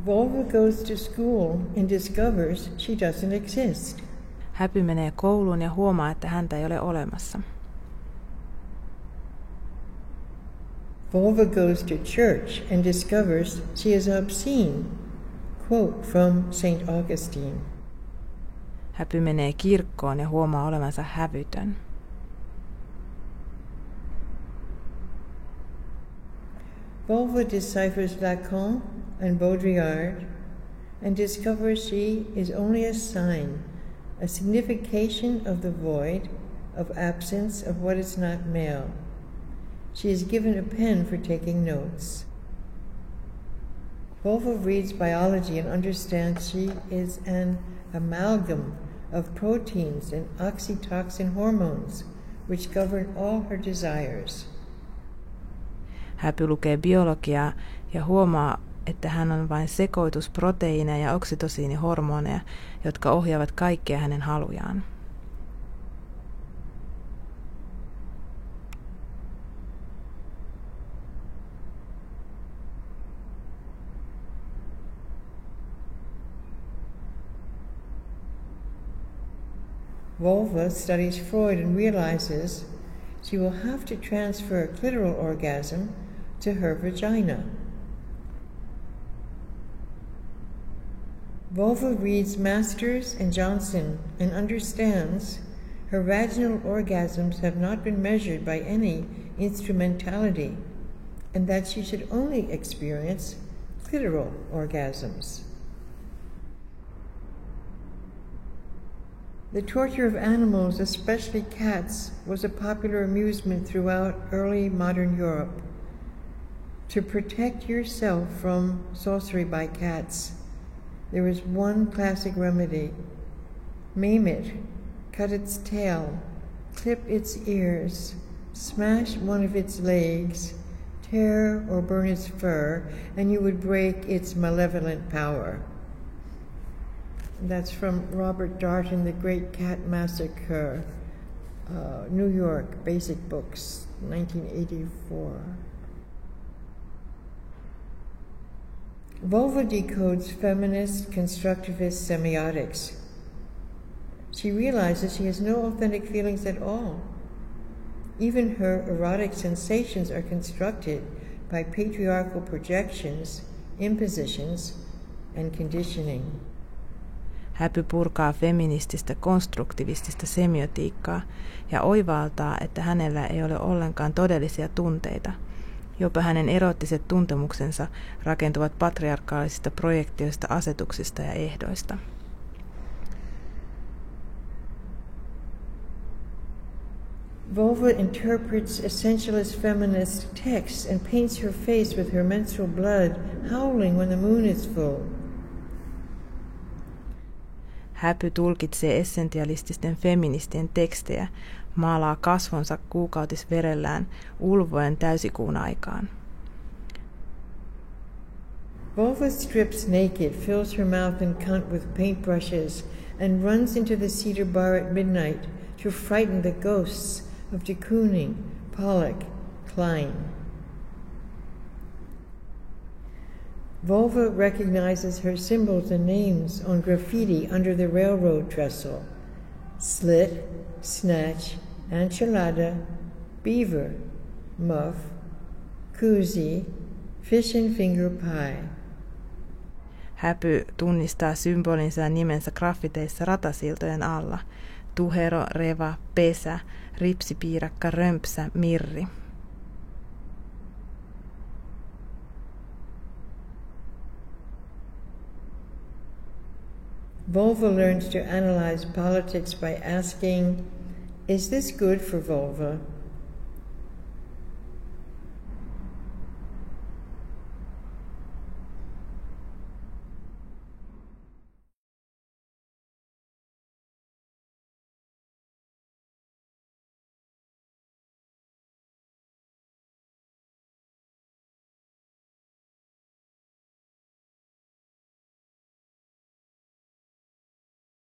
Volva goes to school and discovers she doesn't exist. Happy menee kouluun ja huomaa, että häntä ei ole olemassa. Volva goes to church and discovers she is obscene. Quote from St. Augustine. Happy menee kirkkoon ja huomaa olevansa hävytön. Volva deciphers Lacan and Baudrillard and discovers she is only a sign, a signification of the void, of absence of what is not male. She is given a pen for taking notes. Volva reads biology and understands she is an amalgam of proteins and oxytocin hormones, which govern all her desires. Happy lukee biologiaa ja huomaa, että hän on vain sekoitus proteiineja ja oksitosiinihormoneja, jotka ohjaavat kaikkia hänen halujaan. Volva studies Freud and realizes she will have to transfer a clitoral orgasm to her vagina. Volva reads Masters and Johnson and understands her vaginal orgasms have not been measured by any instrumentality and that she should only experience clitoral orgasms. The torture of animals, especially cats, was a popular amusement throughout early modern Europe. To protect yourself from sorcery by cats, there is one classic remedy. Maim it, cut its tail, clip its ears, smash one of its legs, tear or burn its fur, and you would break its malevolent power. That's from Robert Darnton, The Great Cat Massacre, New York, Basic Books, 1984. Volva decodes feminist constructivist semiotics. She realizes she has no authentic feelings at all. Even her erotic sensations are constructed by patriarchal projections, impositions, and conditioning. Happy purkaa feminististä konstruktivistista semiotiikkaa ja oivaltaa, että hänellä ei ole ollenkaan todellisia tunteita. Jopa hänen erottiset tuntemuksensa rakentuvat patriarkaalisista projektioista, asetuksista ja ehdoista. Volva interprets essentialist feminist texts and paints her face with her menstrual blood, howling when the moon is full. Happy tulkitsee essentialististen feministien tekstejä, maalaa kasvonsa kuukautisverellään ulvoen täysikuun aikaan. Volva strips naked, fills her mouth and cunt with paintbrushes, and runs into the cedar bar at midnight to frighten the ghosts of de Kooning, Pollock, Klein. Volva recognizes her symbols and names on graffiti under the railroad trestle: slit, snatch, enchilada, beaver, muff, koozie, fish and finger pie. Happy tunnistaa symbolinsa ja nimensä graffiteissa ratasiltojen alla: tuhero, reva, pesä, ripsipiirakka, römpsä, mirri. Volva learns to analyze politics by asking, is this good for Volva?